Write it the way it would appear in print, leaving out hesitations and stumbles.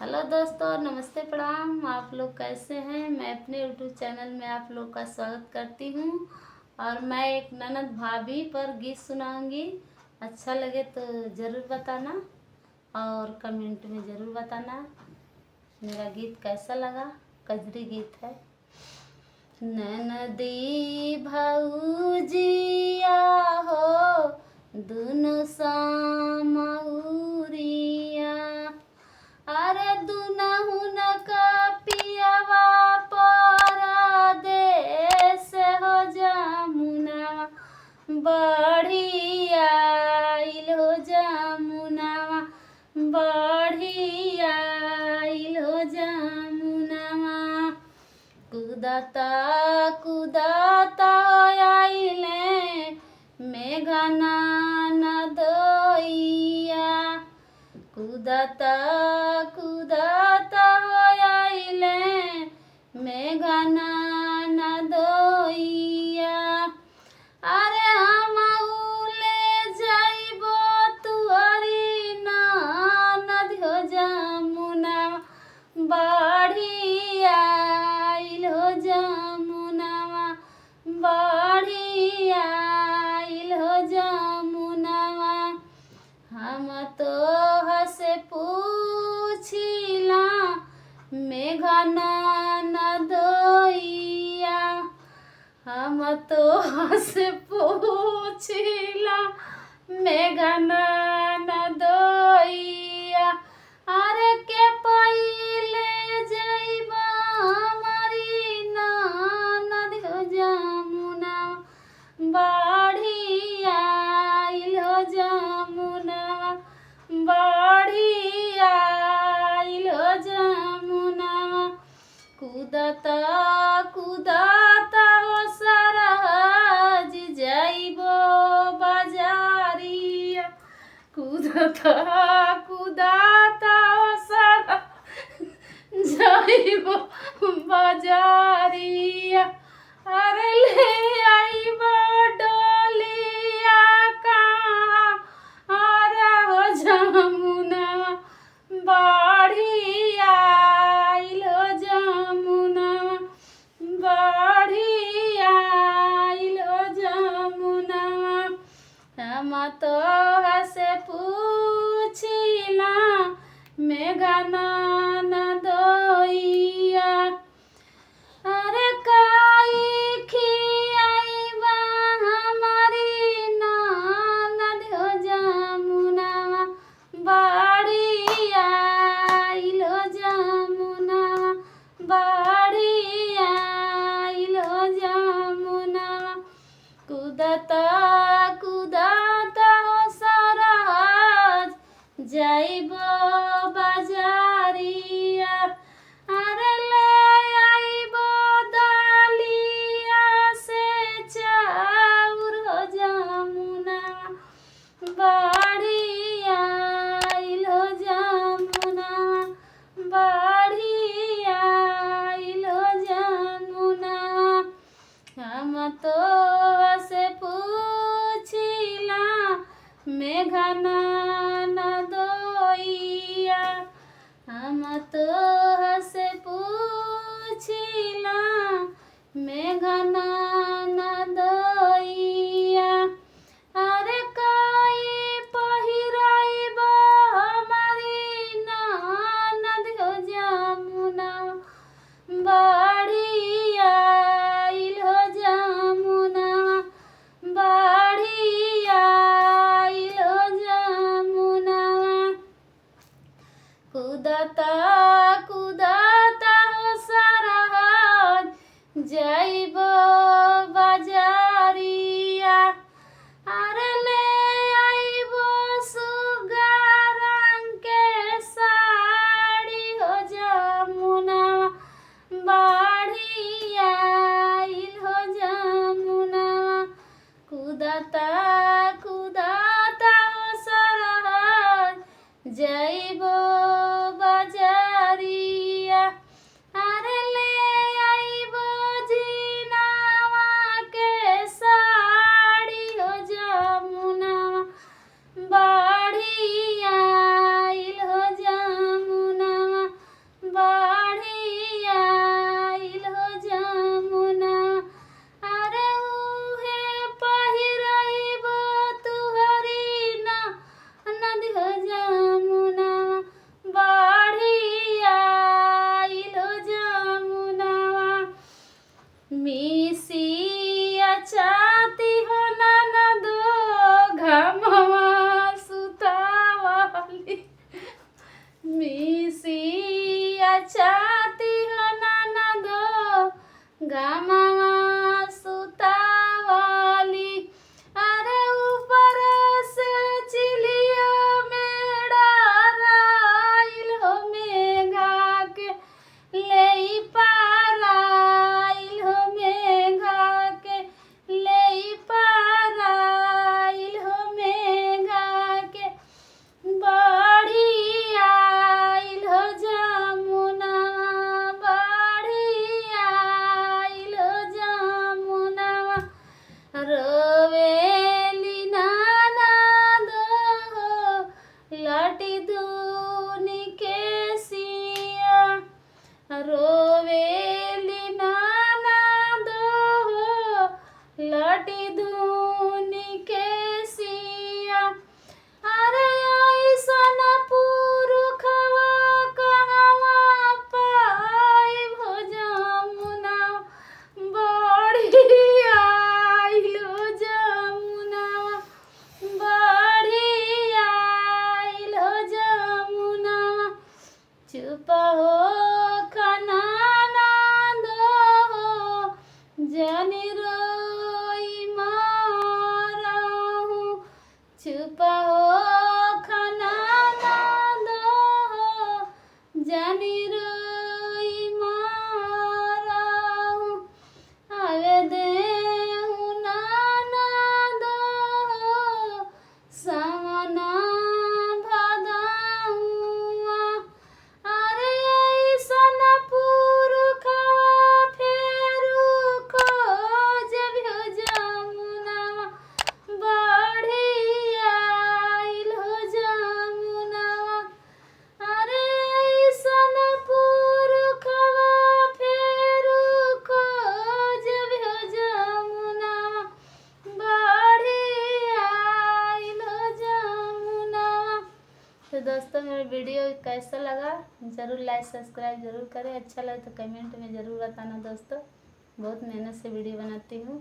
Hello दोस्तों, नमस्ते, प्रणाम। आप लोग कैसे हैं? मैं अपने यूट्यूब चैनल में आप लोग का स्वागत करती हूँ। और मैं एक ननद भाभी पर गीत सुनाऊंगी। अच्छा लगे तो ज़रूर बताना और कमेंट में ज़रूर बताना मेरा गीत कैसा लगा। कजरी गीत है। ननदी भौजिया हो दुनु सामहुरिया, अरे दुनहुन का पियवा परदेस हो जमुना, बढ़िया आइल हो जमुना, बढ़िया आइल हो जमुना। कुदता कुदता आइले मेघना नदइया, कुदता कुदता आइले मेघना नदइया, अरे हम ले जाइबो तुअरी नदी हो जमुना, बढ़िया आइल हो जमुना, बढ़िया आइल हो जमुना। हम तो हसे पूछिला मेघना नदइया, हम तो हसे पूछिला मेघना नदइया, अरे के पहिले जइबा हमारी नदी हो जमुना, बढ़िया आइल हो जमुना, बढ़िया आइल हो जमुना। कुदता कुदता हो सरहज जइबो बाजारिया, कुदता कुदता हो सरहज जइबो बाजारिया, अरे ले आइबो डोलिया कहाँ आरा हो जमुना, बढ़िया आइल हो जमुना, बढ़िया आइल हो जमुना। हम तो हसे पूछिला मेघना नदइया, अरे काई खियाइबा हमारी नदी हो जमुना, बढ़िया आइल हो जमुना, बढ़िया आइल हो जमुना। कुदता कुदता हो सरहज जइबो बाजारिया, अरे ले आइबो दलिया से चाउर हो जमुना, बढ़िया आइल हो जमुना, बढ़िया आइल हो जमुना। हम तो से पूछिला मेघना नदइया, हम तो से पूछिला मेघना नदइया, अरे काई पहिराइबा हमारी नदी हो जमुना, बढ़िया आइल हो जमुना, बढ़िया आइल हो जमुना। कुदता कुदता हो सरहज जइबो बाजारिया, अरे ले आइबो सुगा रंग के साड़ी हो जमुना, बढ़िया आइल हो जमुना। कुदता कुदता हो सरहज जइबो बाजारिया, अरे ले आइबो जीना छाती हो ननदो गमवा सुतावली। अरे ऊपर से चिलिया मेरा राइल हो मेघा के ले पाराइल हो मेघा के ले पाराइल हो मेघा के बाढ़ी आइल हो जमुना बाढ़ी आइल हो जमुना रोवेली ननदो लटी दूनी के सिया। रोवेली ननदो लटी दूनी के सिया। अरे ऐसन पुरुखवा कहवा पाइब हो जमुना बाढ़ी आइल हो जमुना बाढ़ी आइल हो जमुना। चुप हो खना ननदो जनी रोई मारहूँ। चुप हो खना ननदो जनी रोई मारहूँ। आवे देहु ननदो सावना भदहुआ। अरे ऐसन पुरुखवा फेरू खोजब हो जमुना बाढ़ी आइल हो जमुना। अरे ऐसन पुरुखवा फेरू खोजब हो जमुना बाढ़ी आइल हो जमुना। तो दोस्तों मेरा वीडियो कैसा लगा ज़रूर लाइक सब्सक्राइब ज़रूर करें। अच्छा लगे तो कमेंट में ज़रूर बताना दोस्तों। बहुत मेहनत से वीडियो बनाती हूँ।